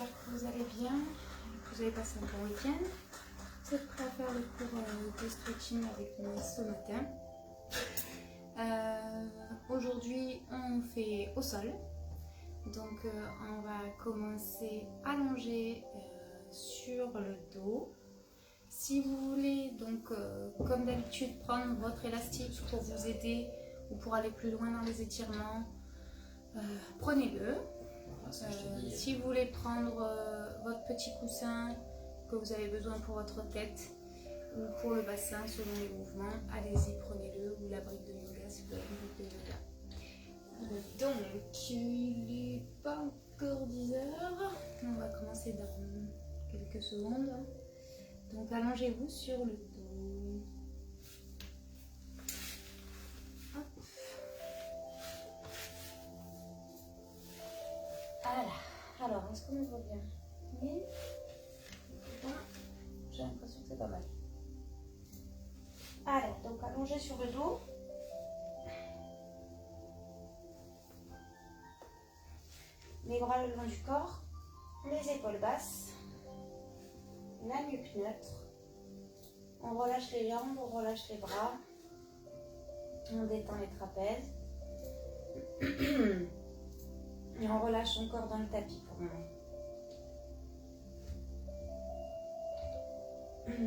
j'espère que vous allez bien, que vous avez passé un bon week-end. Vous êtes prêts à faire le cours de stretching avec moi ce matin. Aujourd'hui, on fait au sol. Donc, on va commencer allongé sur le dos. Si vous voulez, donc, comme d'habitude, prendre votre élastique pour vous aider ou pour aller plus loin dans les étirements, prenez-le. Si vous voulez prendre votre petit coussin que vous avez besoin pour votre tête ou pour le bassin selon les mouvements, allez-y, prenez-le, ou la brique de yoga si vous avez une brique de yoga. Donc, il n'est pas encore 10 heures, on va commencer dans quelques secondes. Donc, allongez-vous sur le dos. Hop. Voilà. Alors, est-ce qu'on me voit bien? Oui. J'ai l'impression que c'est pas mal. Alors, donc allongé sur le dos. Les bras le long du corps. Les épaules basses. La nuque neutre. On relâche les jambes, on relâche les bras. On détend les trapèzes. Et on relâche son corps dans le tapis pour le moment.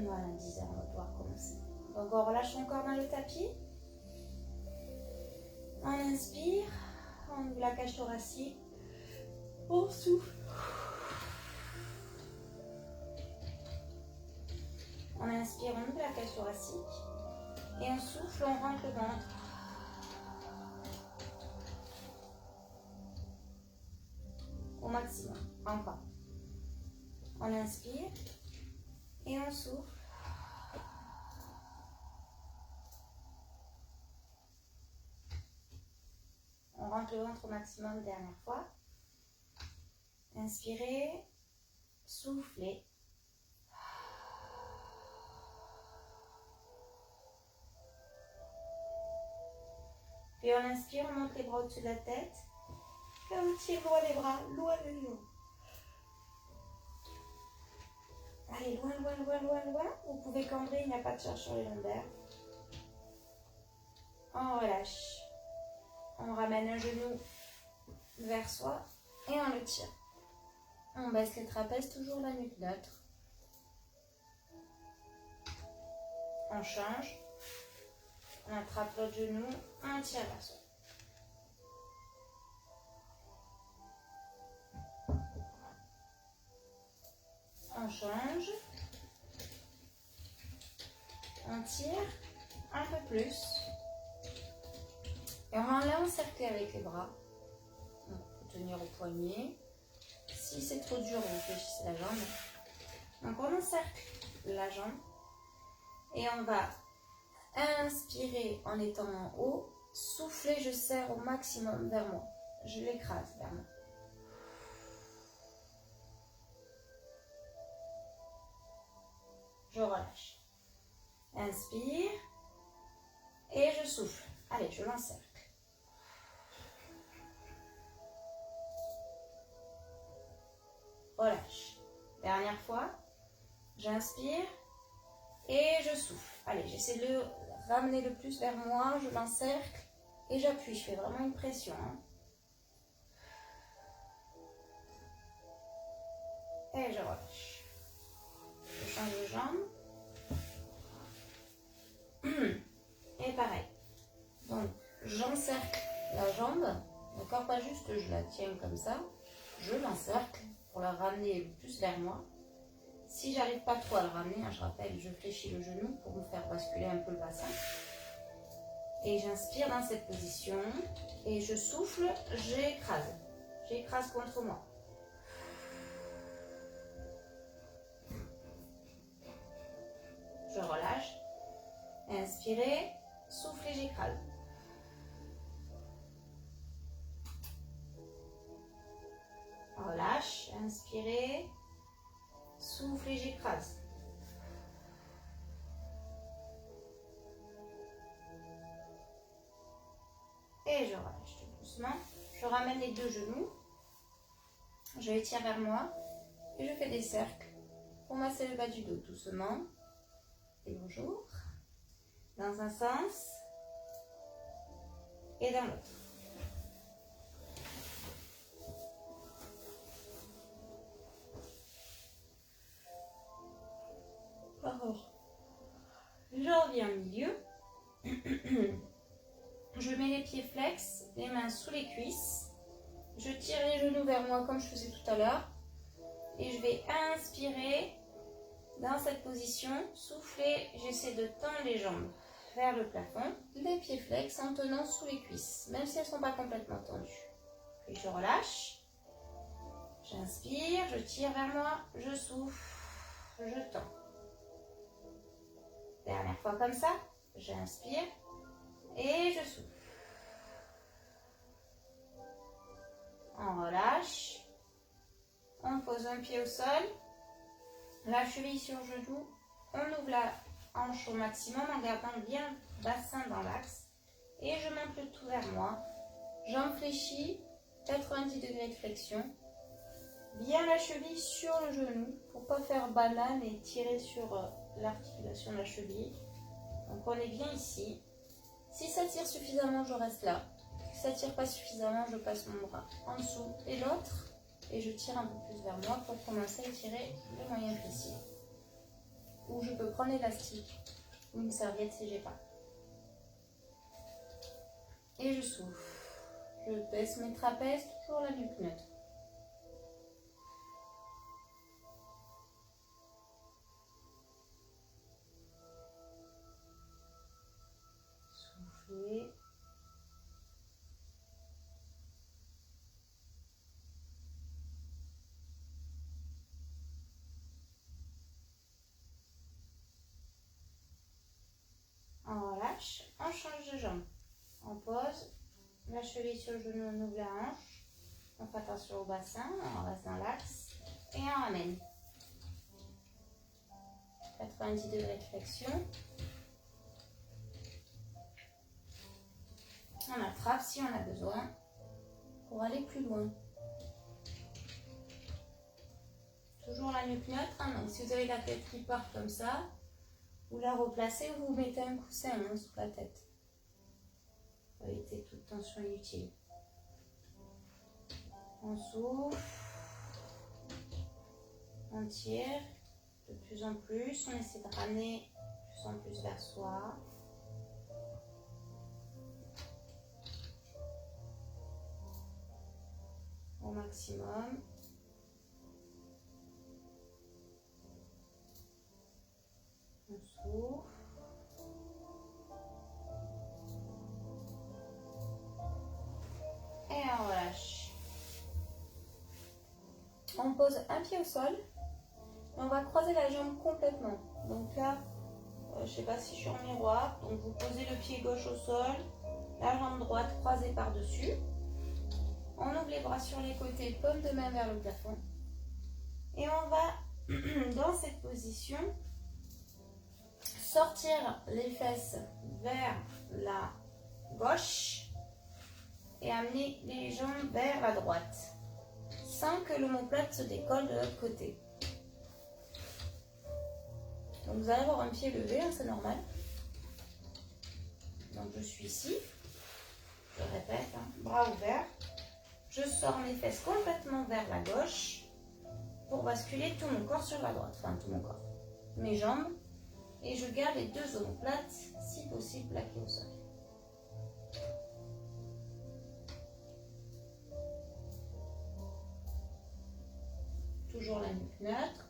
Voilà, 10 heures, on va pouvoir commencer. Donc on relâche son corps dans le tapis. On inspire, on ouvre la cage thoracique. On souffle. On inspire, on ouvre la cage thoracique. Et on souffle, on rentre le ventre. Au maximum. Encore. On inspire et on souffle. On rentre le ventre au maximum, dernière fois. Inspirez, soufflez. Puis on inspire, on monte les bras au-dessus de la tête. Et on tire loin les bras, loin les jambes. Allez, loin, loin, loin, loin, loin. Vous pouvez cambrer, il n'y a pas de charge sur les lombaires. On relâche. On ramène un genou vers soi et on le tire. On baisse les trapèzes, toujours la nuque neutre. On change. On attrape l'autre genou, on tire vers soi. On change. On tire un peu plus. Et on va l'encercler avec les bras. On peut tenir au poignet. Si c'est trop dur, vous fléchissez la jambe. Donc on encercle la jambe. Et on va inspirer en étant en haut. Souffler, je serre au maximum vers moi. Je l'écrase vers moi. Je relâche. Inspire. Et je souffle. Allez, je l'encercle. Relâche. Dernière fois. J'inspire. Et je souffle. Allez, j'essaie de le ramener le plus vers moi. Je l'encercle. Et j'appuie. Je fais vraiment une pression. Et je relâche. Je change de jambe. Et pareil. Donc, j'encercle la jambe. D'accord, pas juste je la tiens comme ça. Je l'encercle pour la ramener le plus vers moi. Si j'arrive pas trop à le ramener, je rappelle, je fléchis le genou pour me faire basculer un peu le bassin. Et j'inspire dans cette position. Et je souffle, j'écrase. J'écrase contre moi. Je relâche. Inspirez, soufflez, j'écrase. Relâche, inspirez, soufflez, j'écrase. Et je relâche tout doucement. Je ramène les deux genoux. Je les tire vers moi. et je fais des cercles pour masser le bas du dos doucement. Et bonjour. Dans un sens et dans l'autre. Alors, je reviens au milieu. Je mets les pieds flex, les mains sous les cuisses. Je tire les genoux vers moi comme je faisais tout à l'heure. Et je vais inspirer dans cette position. Souffler, j'essaie de tendre les jambes vers le plafond. Les pieds flex en tenant sous les cuisses, même si elles ne sont pas complètement tendues. Puis je relâche. J'inspire, je tire vers moi, je souffle, je tends. Dernière fois comme ça, j'inspire et je souffle. On relâche. On pose un pied au sol. La cheville sur genou. On ouvre la hanche au maximum en gardant bien le bassin dans l'axe. Et je monte le tout vers moi. Jambes fléchies, 90 degrés de flexion. Bien la cheville sur le genou pour ne pas faire banane et tirer sur l'articulation de la cheville. Donc on est bien ici. Si ça tire suffisamment, je reste là. Si ça ne tire pas suffisamment, je passe mon bras en dessous et l'autre. Et je tire un peu plus vers moi pour commencer à tirer le moyen fessier. Ou je peux prendre l'élastique ou une serviette si j'ai pas. Et je souffle. Je baisse mes trapèzes, toujours la nuque neutre. Soufflez. On relâche, on change de jambe. On pose, la cheville sur le genou, on ouvre la hanche. On fait attention au bassin, on reste dans l'axe et on ramène. 90 degrés de flexion. On attrape si on a besoin pour aller plus loin. Toujours la nuque neutre. Hein, donc si vous avez la tête qui part comme ça, vous la replacez ou vous mettez un coussin sous la tête. Pour éviter toute tension inutile. On souffle. On tire de plus en plus. On essaie de ramener de plus en plus vers soi. Au maximum. On souffle. Et on relâche. On pose un pied au sol. Et on va croiser la jambe complètement. Donc là, je ne sais pas si je suis en miroir. Donc vous posez le pied gauche au sol. La jambe droite croisée par-dessus. On ouvre les bras sur les côtés, paume de main vers le plafond. Et on va, dans cette position, sortir les fesses vers la gauche et amener les jambes vers la droite, sans que l'omoplate se décolle de l'autre côté. Donc vous allez avoir un pied levé, hein, c'est normal. Donc je suis ici, je répète, hein, bras ouverts. Je sors mes fesses complètement vers la gauche pour basculer tout mon corps sur la droite. Enfin, tout mon corps. Mes jambes. Et je garde les deux omoplates, si possible, plaquées au sol. Toujours la nuque neutre.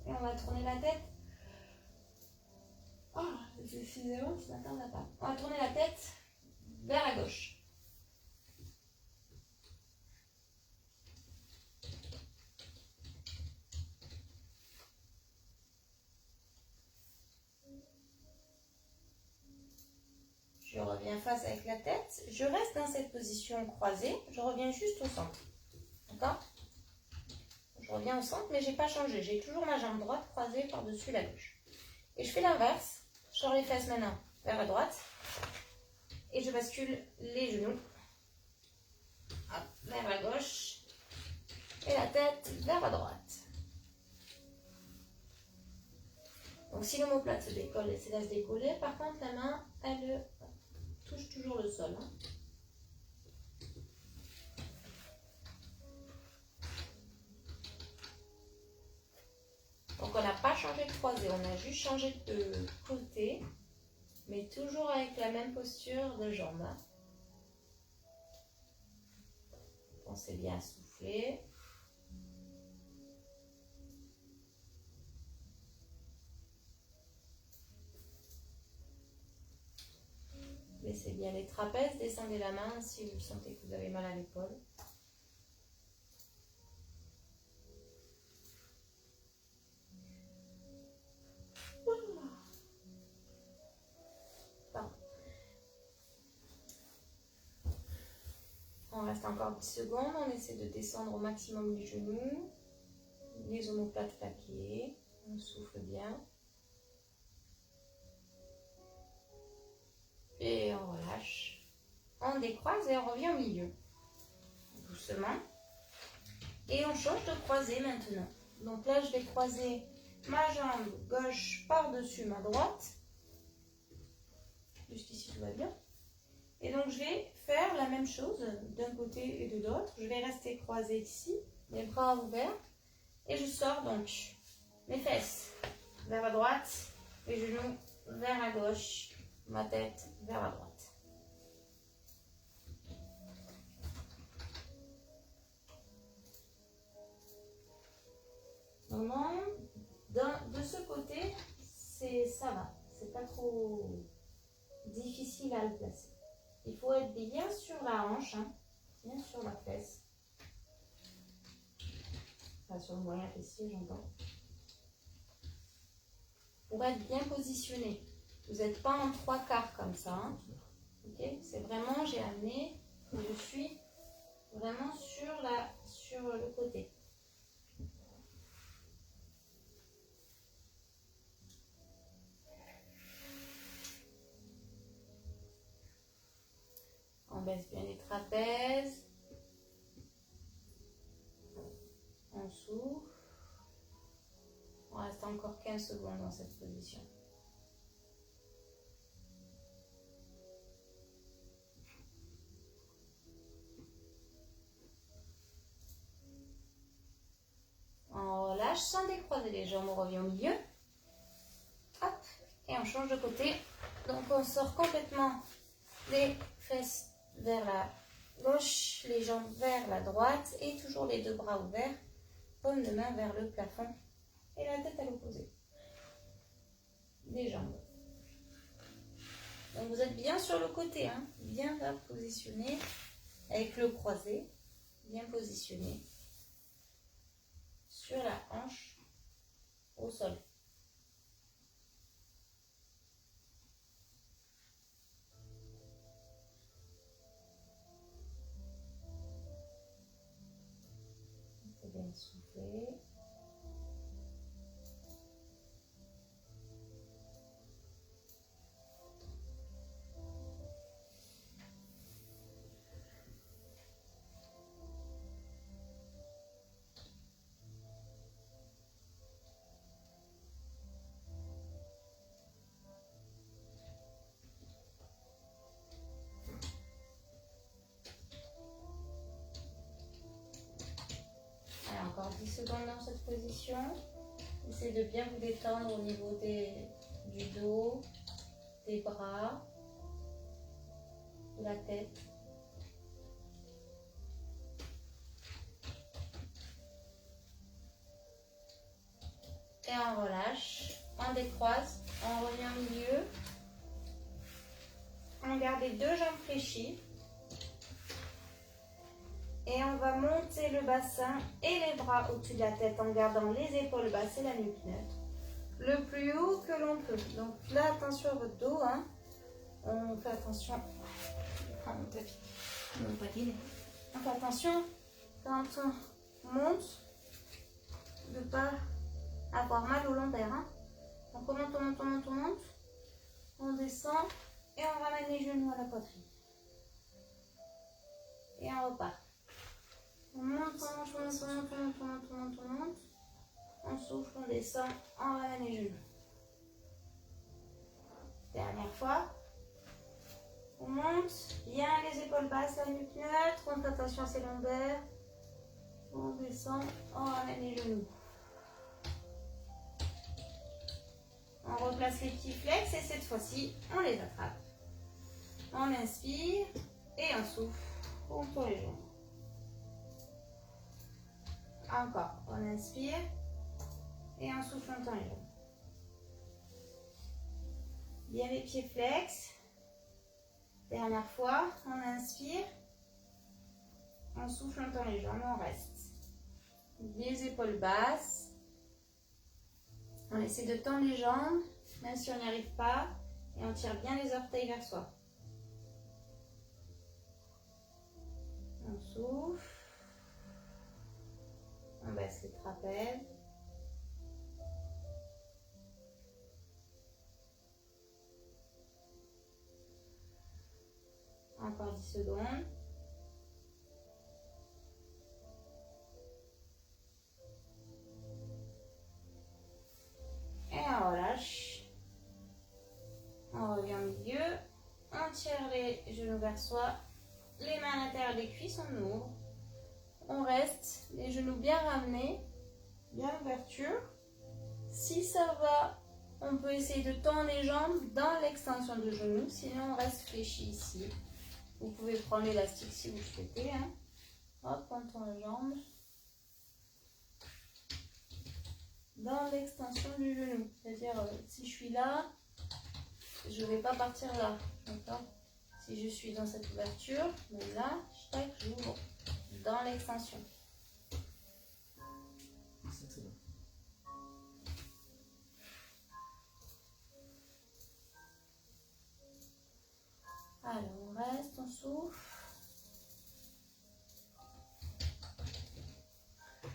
Et on va tourner la tête. Oh, excusez-moi, ce matin, on n'a pas. On va tourner la tête vers la gauche. Je reviens face avec la tête. Je reste dans cette position croisée. Je reviens juste au centre. D'accord? Je reviens au centre, mais je n'ai pas changé. J'ai toujours ma jambe droite croisée par-dessus la gauche. Et je fais l'inverse. Je sors les fesses maintenant vers la droite. Et je bascule les genoux hop, vers la gauche et la tête vers la droite. Donc si l'omoplate se décolle et se laisse décoller, par contre la main, elle touche toujours le sol. Hein. Donc on n'a pas changé de croisée, on a juste changé de côté, mais toujours avec la même posture de jambe. Hein. Pensez bien à souffler. Laissez bien les trapèzes, descendez la main si vous sentez que vous avez mal à l'épaule. On reste encore 10 secondes, on essaie de descendre au maximum les genoux, les omoplates plaquées, on souffle bien. Et on relâche. On décroise et on revient au milieu. Doucement. Et on change de croisée maintenant. Donc là, je vais croiser ma jambe gauche par-dessus ma droite. Jusqu'ici, tout va bien. Et donc, je vais faire la même chose d'un côté et de l'autre. Je vais rester croisée ici, les bras ouverts. Et je sors donc mes fesses vers la droite, les genoux vers la gauche, ma tête vers la droite. Maintenant, de ce côté, ça va. C'est pas trop difficile à le placer. Il faut être bien sur la hanche, hein, bien sur la fesse. Enfin, sur le moyen fessier, j'entends. Pour être bien positionné. Vous n'êtes pas en 3/4 comme ça. Hein. Okay, c'est vraiment, j'ai amené, je suis vraiment sur le côté. On baisse bien les trapèzes. On souffle. On reste encore 15 secondes dans cette position. On relâche sans décroiser les jambes, on revient au milieu. Hop, et on change de côté. Donc on sort complètement les fesses vers la gauche, les jambes vers la droite et toujours les deux bras ouverts, paume de main vers le plafond et la tête à l'opposé des jambes. Donc vous êtes bien sur le côté, hein, bien là positionné avec le croisé, bien positionné sur la hanche au sol. Il faut bien souffler. Encore 10 secondes dans cette position. Essayez de bien vous détendre au niveau du dos, des bras, de la tête. Et on relâche, on décroise, on revient au milieu. On garde les deux jambes fléchies. Et on va monter le bassin et les bras au-dessus de la tête en gardant les épaules basses et la nuque neutre. Le plus haut que l'on peut. Donc là, attention à votre dos. Hein. On fait attention. Je prends mon tapis. Mon patine. On fait attention quand on monte de ne pas avoir mal au lombaire. Hein. Donc on monte, on monte, on monte, on monte. On descend et on ramène les genoux à la poitrine. Et on repart. monte. On souffle, on descend, on ramène les genoux. Dernière fois. On monte, bien les épaules basses, la nuque neutre. On fait attention à ses lombaires. On descend, on ramène les genoux. On replace les petits flex et cette fois-ci, on les attrape. On inspire et on souffle. On tourne les jambes. Encore, on inspire et on souffle, on tend les jambes. Bien les pieds flex. Dernière fois, on inspire, on souffle, on tend les jambes, on reste. Les épaules basses. On essaie de tendre les jambes, même si on n'y arrive pas, et on tire bien les orteils vers soi. On souffle. On baisse les trapèzes. Encore 10 secondes. Et on relâche. On revient au milieu. On tire les genoux vers soi. Les mains à l'intérieur des cuisses, on ouvre. On reste, les genoux bien ramenés, bien ouverture. Si ça va, on peut essayer de tendre les jambes dans l'extension de genoux. Sinon, on reste fléchi ici. Vous pouvez prendre l'élastique si vous le souhaitez. Hein. Hop, on tend les jambes. Dans l'extension du genou. C'est-à-dire, si je suis là, je ne vais pas partir là. D'accord ? Si je suis dans cette ouverture, mais là, j'ouvre dans l'extension. Alors, on reste, on souffle.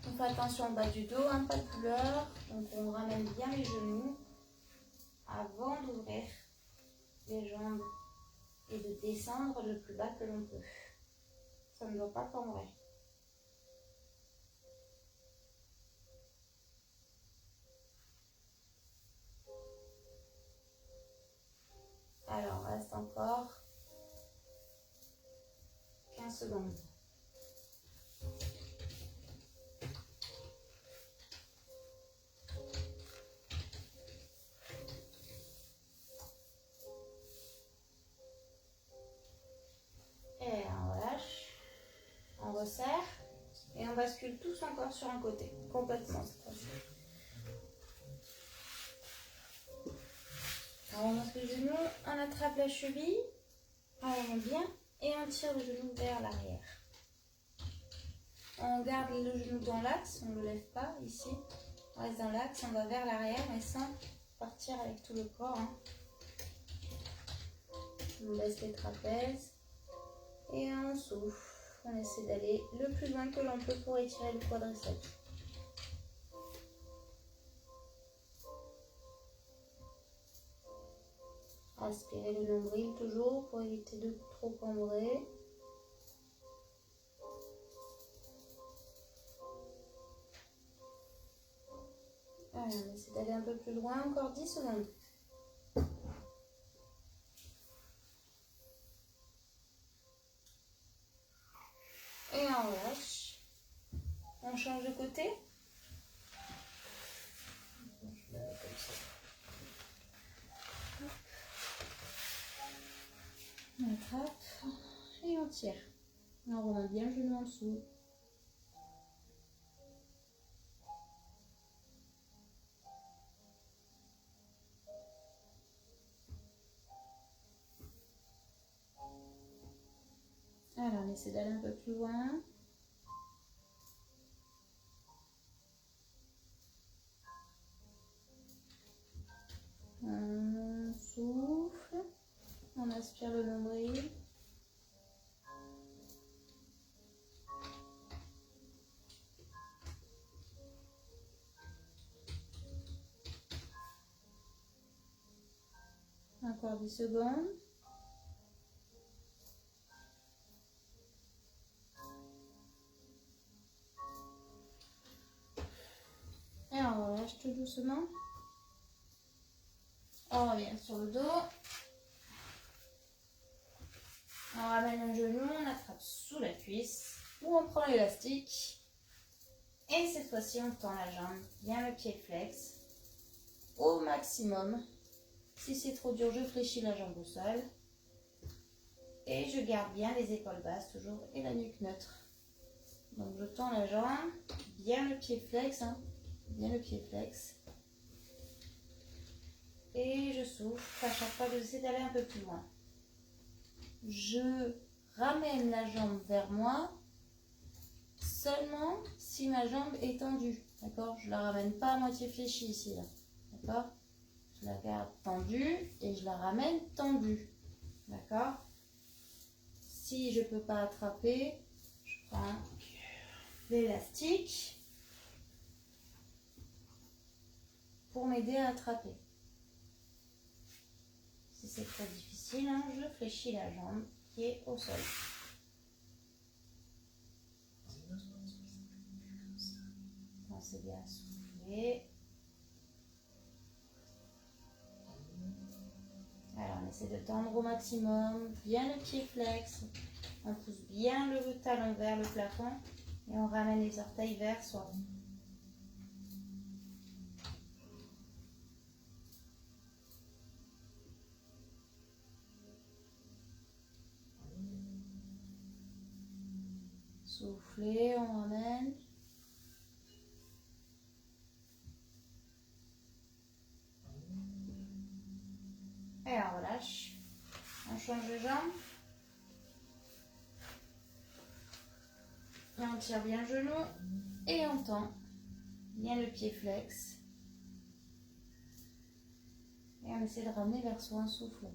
On fait attention au bas du dos, hein, pas de douleur. Donc, on ramène bien les genoux avant d'ouvrir les jambes et de descendre le plus bas que l'on peut. Ça ne doit pas cambrer. Alors, on reste encore 15 secondes. Et on relâche, on resserre et on bascule tout son corps sur un côté, complètement. Alors on monte le genou, on attrape la cheville, on remonte bien et on tire le genou vers l'arrière. On garde le genou dans l'axe, on ne le lève pas ici. On reste dans l'axe, on va vers l'arrière mais sans partir avec tout le corps. Hein. On laisse les trapèzes et on souffle. On essaie d'aller le plus loin que l'on peut pour étirer le quadriceps. Aspirez le nombril toujours pour éviter de trop cambrer. Allez, on essaie d'aller un peu plus loin, encore 10 secondes. Et on relâche. On change de côté. Je le mets comme ça. On attrape et on tire. On remonte bien le genou en dessous. Alors, on essaie d'aller un peu plus loin. On souffle. On aspire le nombril. Encore 10 secondes. doucement. On revient sur le dos. On ramène un genou, on attrape sous la cuisse ou on prend l'élastique. Et cette fois-ci, on tend la jambe, bien le pied flex au maximum. Si c'est trop dur, je fléchis la jambe au sol. Et je garde bien les épaules basses toujours et la nuque neutre. Donc je tends la jambe, bien le pied flex, hein, bien le pied flex. Et je souffle à chaque fois que j'essaie d'aller un peu plus loin. Je ramène la jambe vers moi seulement si ma jambe est tendue. D'accord? Je ne la ramène pas à moitié fléchie ici. D'accord? Je la garde tendue et je la ramène tendue. D'accord? Si je ne peux pas attraper, je prends l'élastique pour m'aider à attraper. Si c'est trop difficile, hein, je fléchis la jambe qui est au sol. Pensez bien à souffler. Alors on essaie de tendre au maximum, bien le pied flex. On pousse bien le talon vers le plafond et on ramène les orteils vers soi. Soufflez, on ramène. Et on relâche. On change de jambe. Et on tire bien le genou. Et on tend. Bien le pied flex. Et on essaie de ramener vers soi un souffle.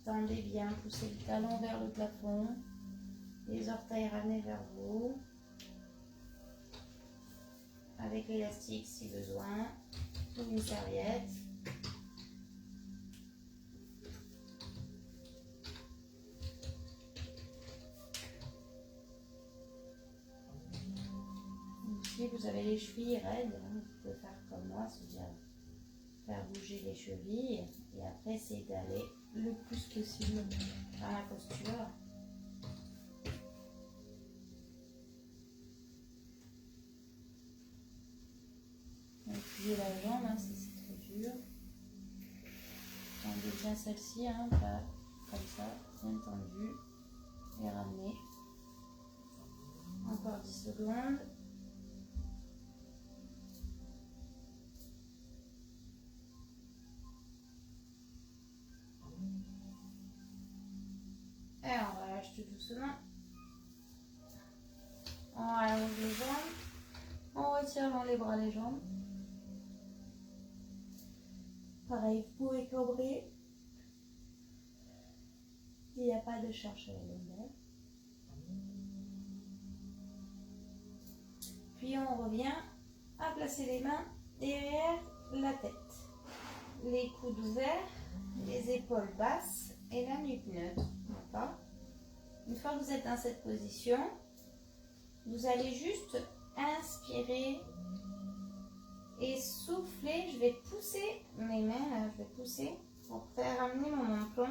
Tendez bien, poussez le talon vers le plafond, les orteils ramenés vers vous, avec l'élastique si besoin, ou une serviette. Si vous avez les chevilles raides, vous pouvez faire comme moi, c'est-à-dire faire bouger les chevilles et après essayer d'aller le plus possible dans la posture. Pliez la jambe hein, si c'est trop dur. Tendez bien celle-ci, hein, pas comme ça, bien tendue. Et ramenez. Encore 10 secondes. Et on relâche tout doucement. On allonge les jambes. On retire dans les bras les jambes. Pareil, vous pouvez cobrer. Il n'y a pas de chercher la longueur. Puis on revient à placer les mains derrière la tête. Les coudes ouverts, les épaules basses et la nuque neutre. D'accord? Une fois que vous êtes dans cette position, vous allez juste inspirer et souffler. Je vais pousser mes mains, là, je vais pousser pour faire amener mon menton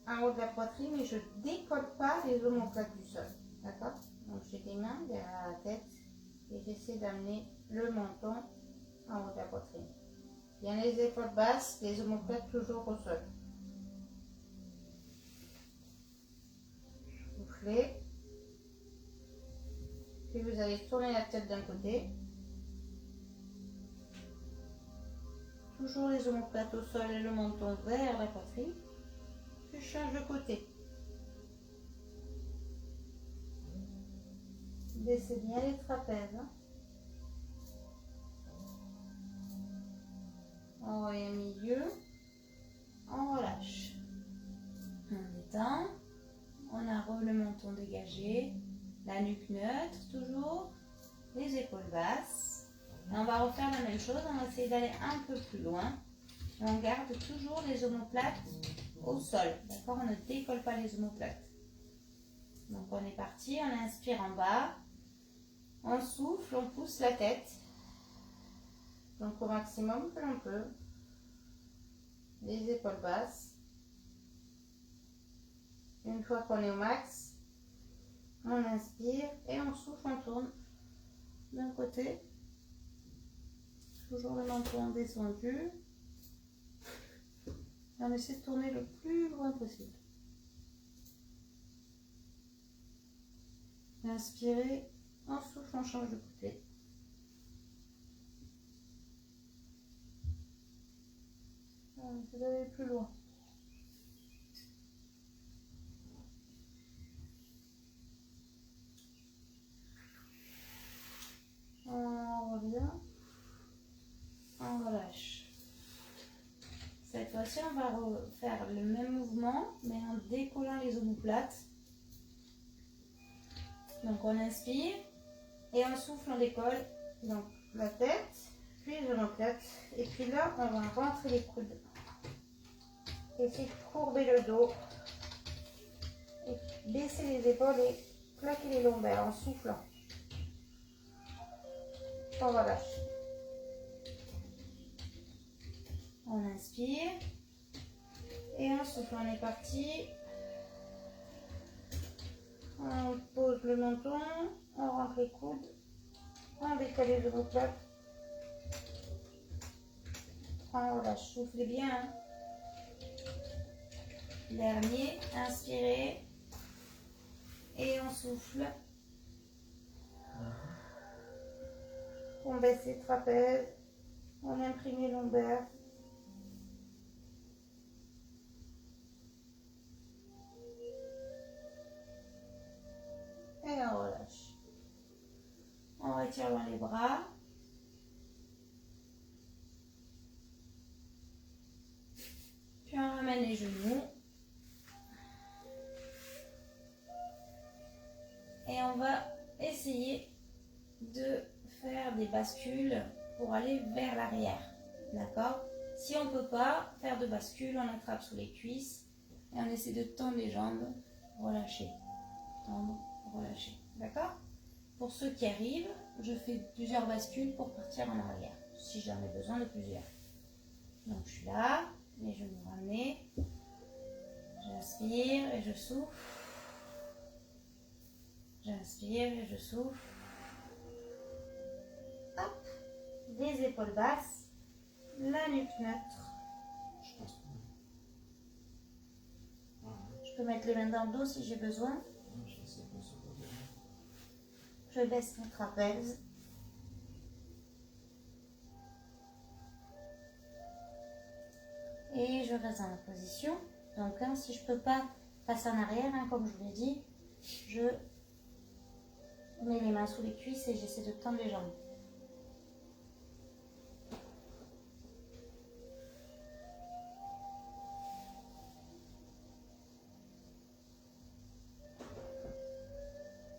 en haut de la poitrine et je ne décolle pas les omoplates du sol. D'accord? Donc j'ai des mains derrière la tête et j'essaie d'amener le menton en haut de la poitrine. Bien les épaules basses, les omoplates toujours au sol. Soufflez. Puis vous allez tourner la tête d'un côté. Toujours les omoplates au sol et le menton vers la poitrine. Puis je change de côté. Baissez bien les trapèzes. Hein. On revient au milieu. On relâche. On détend. On a le menton dégagé. La nuque neutre toujours. les épaules basses. Et on va refaire la même chose, on va essayer d'aller un peu plus loin. Et on garde toujours les omoplates au sol. D'accord? On ne décolle pas les omoplates. Donc on est parti, on inspire en bas. On souffle, on pousse la tête. Donc au maximum que l'on peut. Les épaules basses. Une fois qu'on est au max, on inspire et on souffle, on tourne d'un côté. Toujours le menton descendu. Et on essaie de tourner le plus loin possible. Inspirez, on souffle, on change de côté. On essaie d'aller plus loin. On revient. On relâche. Cette fois-ci, on va refaire le même mouvement, mais en décollant les omoplates. Donc on inspire et on souffle, on décolle. Donc la tête, puis les omoplates. Et puis là, on va rentrer les coudes. Essayer de courber le dos. Et baisser les épaules et plaquer les lombaires en soufflant. On relâche. On inspire et on souffle. On est parti. On pose le menton, on rentre les coudes, on décolle les omoplates. On relâche. Soufflez bien. Hein. Dernier, inspirez et on souffle. On baisse les trapèzes, on imprime les lombaires. Et on relâche. On retire loin les bras. Puis on ramène les genoux. Et on va essayer de faire des bascules pour aller vers l'arrière. D'accord? Si on ne peut pas faire de bascule, on attrape sous les cuisses et on essaie de tendre les jambes, relâcher. Tendre, relâcher. D'accord? Pour ceux qui arrivent, je fais plusieurs bascules pour partir en arrière, si j'en ai besoin de plusieurs. Donc je suis là, les genoux ramenés, j'inspire et je souffle, j'inspire et je souffle. Hop, des épaules basses, la nuque neutre. Je peux mettre les mains dans le dos si j'ai besoin. Je baisse mon trapèze. Et je reste dans la position. Donc, hein, si je ne peux pas passer en arrière, hein, comme je vous l'ai dit, je mets les mains sous les cuisses et j'essaie de tendre les jambes.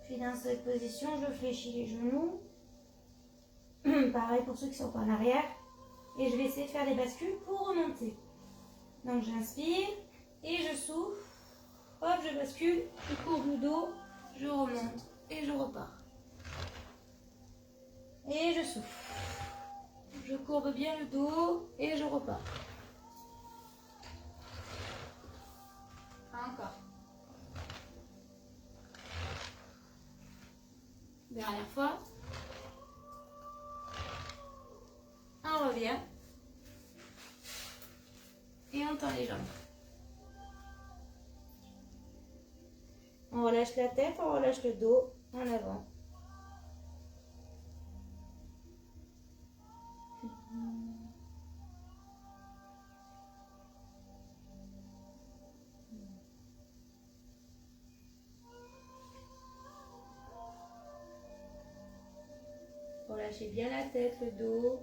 Puis dans cette position, je fléchis les genoux. Pareil pour ceux qui sont pas en arrière. Et je vais essayer de faire des bascules pour remonter. Donc j'inspire et je souffle. Hop, je bascule, je courbe le dos, je remonte et je repars. Et je souffle. Je courbe bien le dos et je repars. Encore. Dernière fois. On revient. Et on tend les jambes. On relâche la tête, on relâche le dos en avant. Relâchez bien la tête, le dos.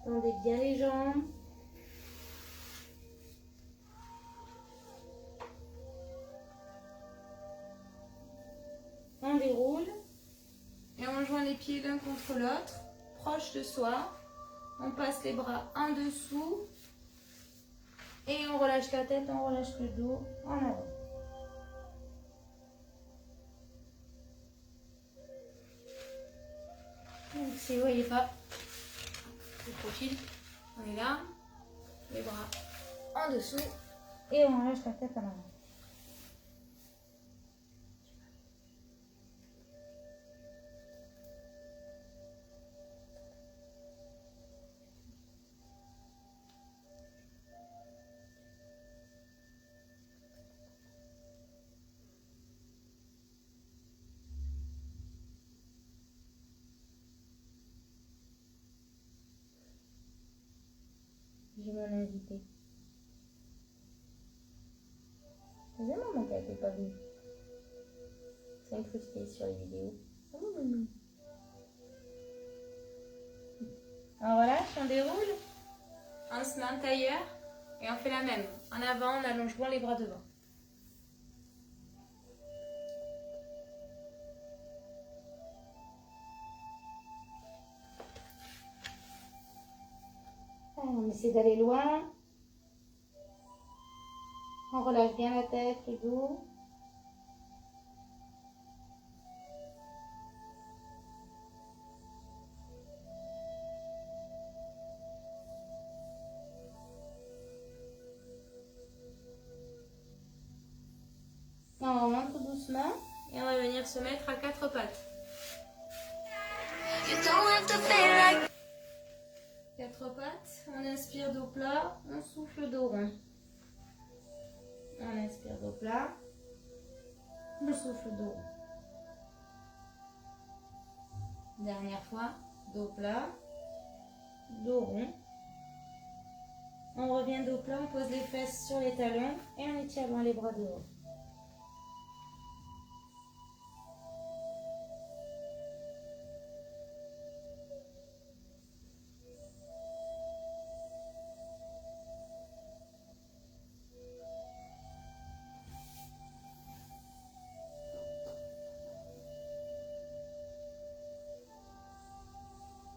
Tendez bien les jambes. pieds l'un contre l'autre, proche de soi. On passe les bras en dessous. Et on relâche la tête, on relâche le dos en avant. Donc si vous ne voyez pas le profil, on est là, les bras en dessous et on relâche la tête en avant. J'ai mon invité. C'est maman qui n'était pas venue. C'est incrusté sur les vidéos. On relâche, on déroule. On se met en tailleur et on fait la même. En avant, on allonge loin les bras devant. On essaie d'aller loin. On relâche bien la tête, le dos. On remonte tout doucement et on va venir se mettre à quatre pattes. Quatre pattes, on inspire dos plat, on souffle dos rond. On inspire dos plat, on souffle dos rond. Dernière fois, dos plat, dos rond. On revient dos plat, on pose les fesses sur les talons et on étire loin les bras devant.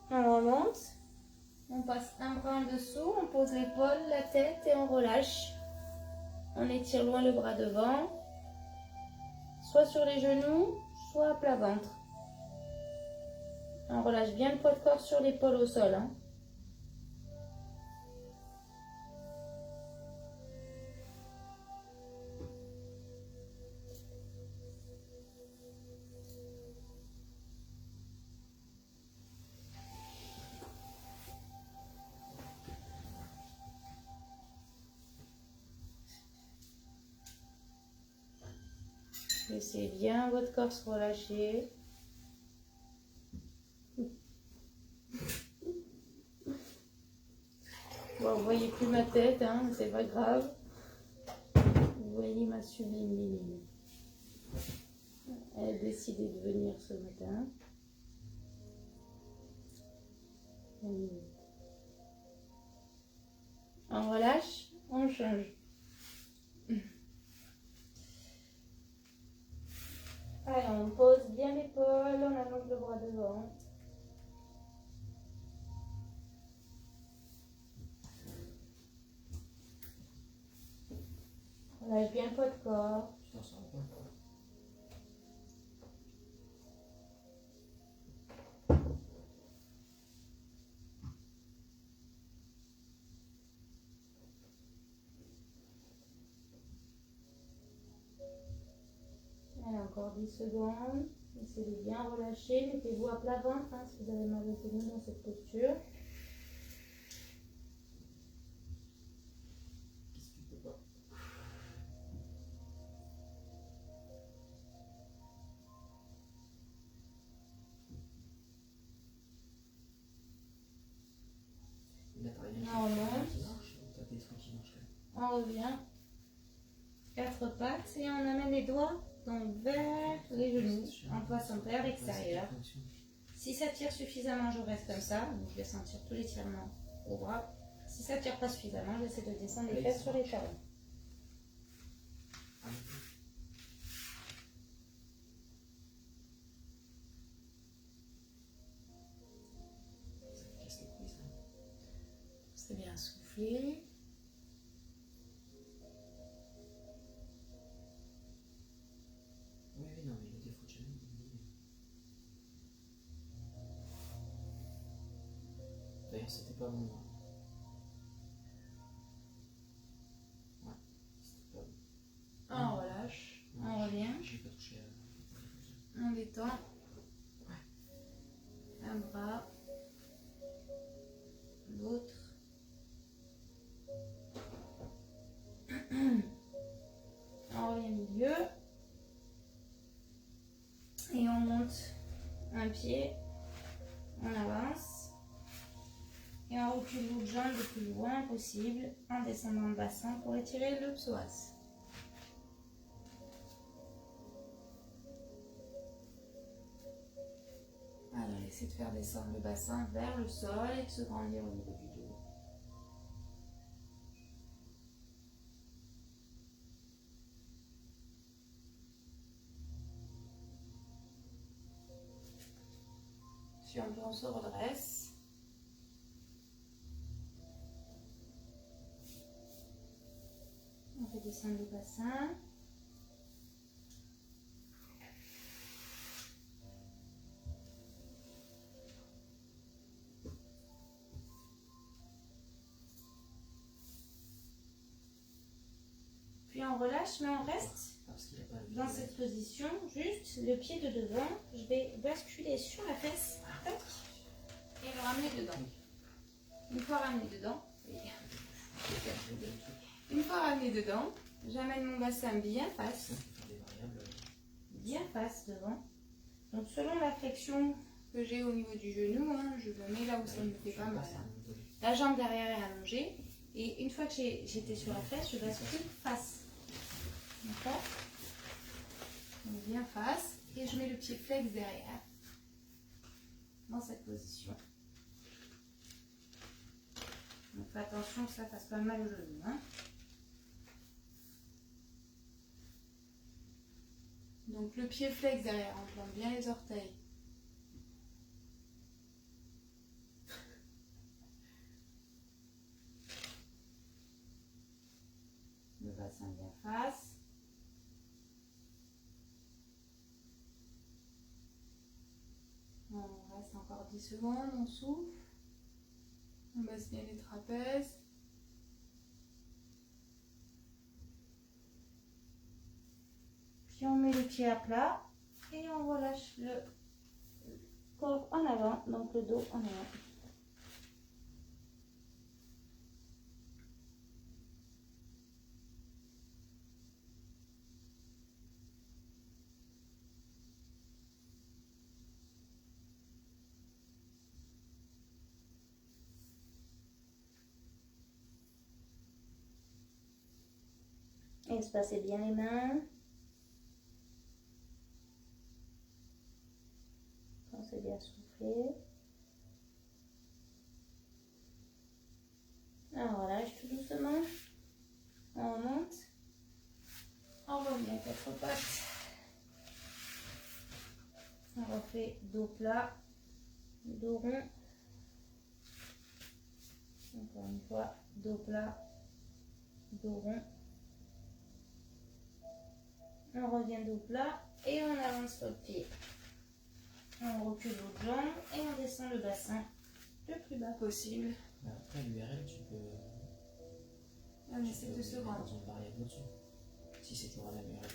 On remonte, on passe un bras en dessous, on pose l'épaule, la tête et on relâche. On étire loin le bras devant, soit sur les genoux, soit à plat ventre. On relâche bien le poids de corps sur l'épaule au sol. Laissez bien votre corps se relâcher. Bon, vous voyez plus ma tête, hein, c'est pas grave. Vous voyez ma sublime Lily. Elle a décidé de venir ce matin. On relâche, on change. Allez, on pose bien l'épaule, on allonge le bras devant. On lâche bien le poids de corps. Allez, encore 10 secondes. Essayez de bien relâcher. Mettez-vous à plat ventre si vous avez mal au genou dans cette posture. On remonte. On revient. Quatre pattes et on amène les doigts donc vers les genoux en passant vers l'extérieur. Si ça tire suffisamment, je reste comme ça. Donc je vais sentir tout l'étirement au bras. Si ça tire pas suffisamment, j'essaie de descendre les fesses sur les talons. souffler. Oui, non, mais le défaut de jamais. D'ailleurs, c'était pas bon. Ouais, c'était pas bon. On relâche, on revient, J'ai pas touché à. on détend. Un bras, l'autre. On revient au milieu. Et on monte un pied, on avance. Et on recule l'autre jambe le plus loin possible en descendant le bassin pour étirer le psoas. Alors, essayez de faire descendre le bassin vers le sol et de se grandir au niveau du dos. Si on peut, on se redresse. On fait descendre le bassin. Puis on relâche, mais on reste dans cette position, juste le pied de devant. Je vais basculer sur la fesse. Tac. Et le ramener dedans. Une fois ramené dedans, une fois ramené dedans, j'amène mon bassin bien face devant. Donc selon la flexion que j'ai au niveau du genou, hein, je le mets là où ça me fait pas mal. La jambe derrière est allongée. Et une fois que j'étais sur la fesse, je bascule face. D'accord? Donc bien face. Et je mets le pied flex derrière. Dans cette position. Donc fais attention que ça fasse pas mal au genou. Hein. Donc le pied flex derrière, on plante bien les orteils. Le bassin bien face. On reste encore 10 secondes, on souffle. On baisse bien les trapèzes. Puis on met le pied à plat et on relâche le corps en avant, donc le dos en avant. Espacez bien les mains. Pensez bien à souffler. Alors on relâche tout doucement. On remonte. On revient à quatre pattes. On refait dos plat, dos rond. Encore une fois, dos plat, dos rond. On revient dos plat et on avance l'autre pied. On recule l'autre jambe et on descend le bassin le plus bas possible. Après l'URL, tu peux. On essaie de se rendre. Dans une variable au-dessus. Si c'est toujours la même URL.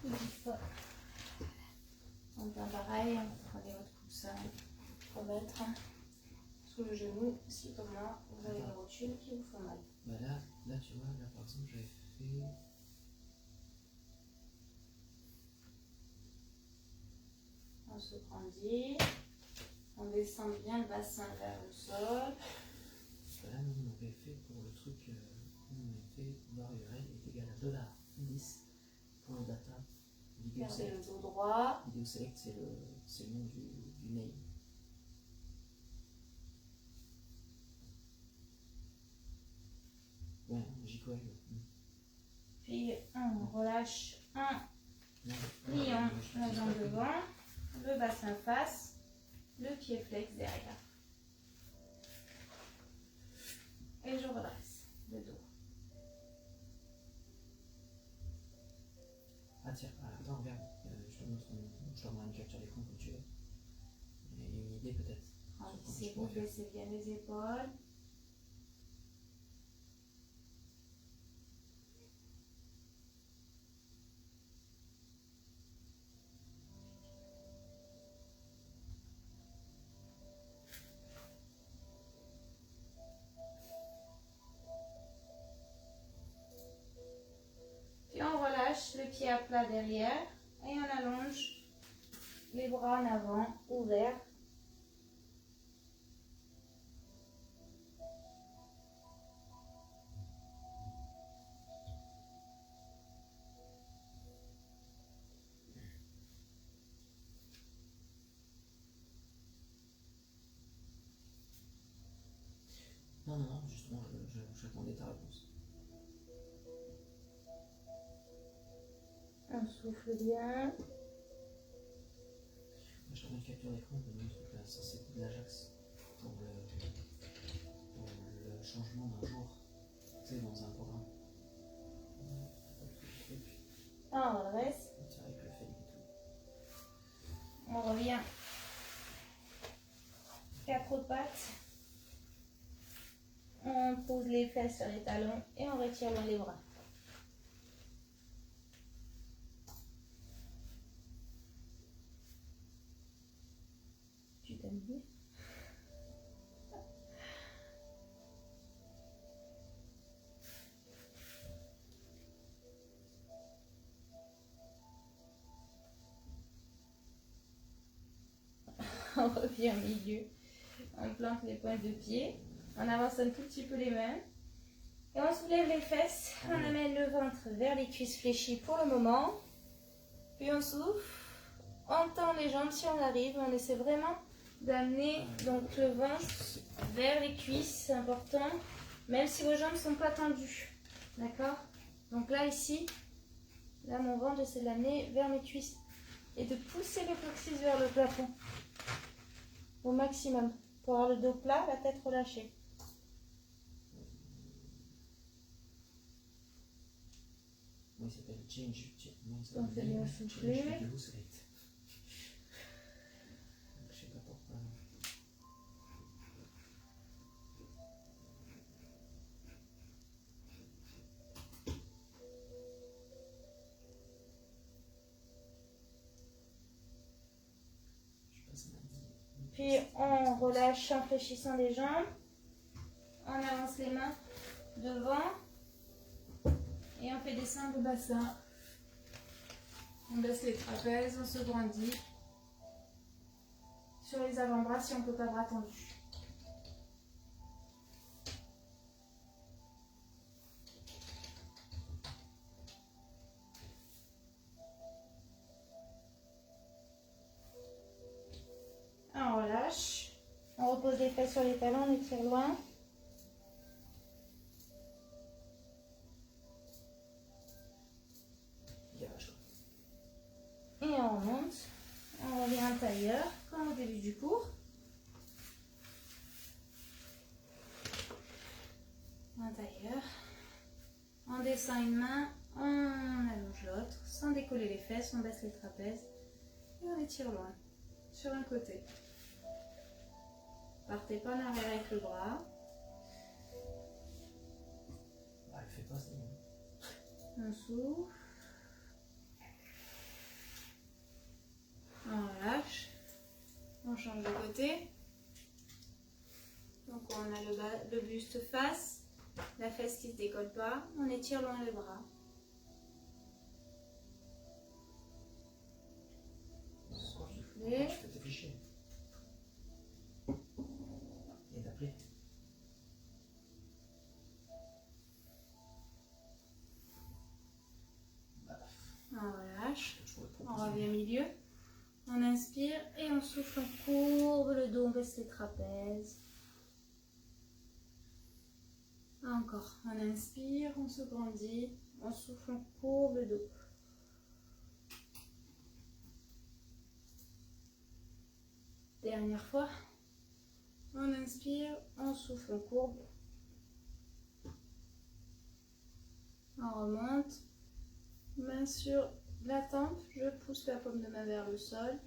Je sais pas. On fait pareil, prenez votre coussin, remettre sous le genou, si comme moi, vous avez une rotule qui vous fait mal. Bah là, tu vois, là par exemple, j'avais fait. On se grandit, on descend bien le bassin vers le sol. Bah là, nous, on avait fait pour le truc, on avait fait var URL est égal à $10 pour le data. Gardez le dos droit. Vidéo select, c'est le nom du name. Ouais, J-Coil. Puis on relâche en pliant la jambe devant. le bassin face, le pied flex derrière. Et je redresse le dos. Ah tiens, attends, regarde, je te montre, je t'envoie une capture d'écran comme tu veux. Il y a une idée peut-être. Rendez-vous, baissez bien les épaules. Puis on relâche le pied à plat derrière et on allonge les bras en avant, ouverts. Non, justement, j'attendais ta réponse. On souffle bien. Je t'envoie une capture d'écran de mon truc là, ça c'est de l'Ajax pour le changement d'un jour, tu sais, dans un programme. On redresse. C'est avec le fake et tout. On revient. 4 pattes. On pose les fesses sur les talons et on retire loin les bras. Tu t'aimes bien? On revient au milieu. On plante les pointes de pied. On avance un tout petit peu les mains. Et on soulève les fesses. On amène le ventre vers les cuisses fléchies pour le moment. Puis on souffle. On tend les jambes si on arrive. On essaie vraiment d'amener donc le ventre vers les cuisses. C'est important. Même si vos jambes ne sont pas tendues. D'accord? Donc là, ici, là, mon ventre, j'essaie de l'amener vers mes cuisses. Et de pousser le coccyx vers le plafond. Au maximum. Pour avoir le dos plat, la tête relâchée. Moi, il s'appelle Change. Donc, c'est bien soufflé. Je sais pas pourquoi. Puis on relâche en fléchissant les jambes. On avance les mains devant. Et on fait descendre le bassin. On baisse les trapèzes, on se grandit. Sur les avant-bras si on ne peut pas bras tendus. On relâche. On repose les fesses sur les talons, on étire loin. Et on remonte. On revient à tailleur, comme au début du cours. Un tailleur. On descend une main, on allonge l'autre, sans décoller les fesses, on baisse les trapèzes et on étire loin, sur un côté. Partez pas en arrière avec le bras. Bah, elle fait pas, c'est bon. On souffle. On relâche. On change de côté. Donc on a le buste face, la fesse qui ne se décolle pas. On étire loin les bras. Soufflez. Je peux t'afficher. Et d'appeler. On relâche. On revient au milieu. On inspire et on souffle, on courbe le dos, on baisse les trapèzes. Encore, on inspire, on se grandit, on souffle, on courbe le dos. Dernière fois. On inspire, on souffle, on courbe. On remonte. Main sur la tempe, je pousse la paume de main vers le sol.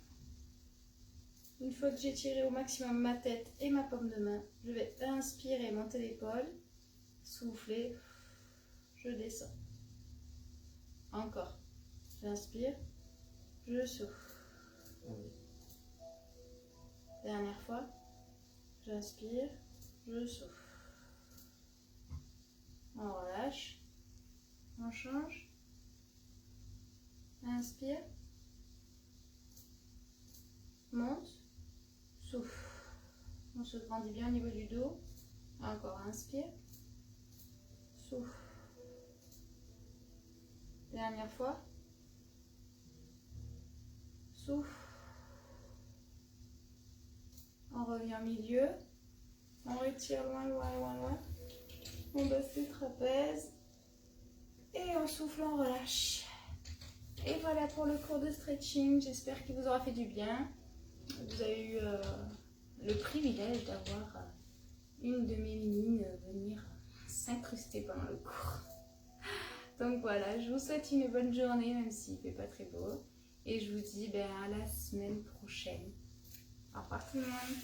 Une fois que j'ai tiré au maximum ma tête et ma paume de main, je vais inspirer, monter l'épaule, souffler, je descends. Encore. J'inspire, je souffle. Dernière fois. J'inspire, je souffle. On relâche. On change. Inspire. Monte. Souffle. On se grandit bien au niveau du dos. Encore, inspire. Souffle. Dernière fois. Souffle. On revient au milieu. On retire loin, loin, loin, loin. On baisse les trapèzes. Et on souffle, on relâche. Et voilà pour le cours de stretching. J'espère qu'il vous aura fait du bien. Vous avez eu le privilège d'avoir une de mes minimes venir s'incruster pendant le cours. Donc voilà, je vous souhaite une bonne journée, même s'il ne fait pas très beau. Et je vous dis à la semaine prochaine. Au revoir tout le monde.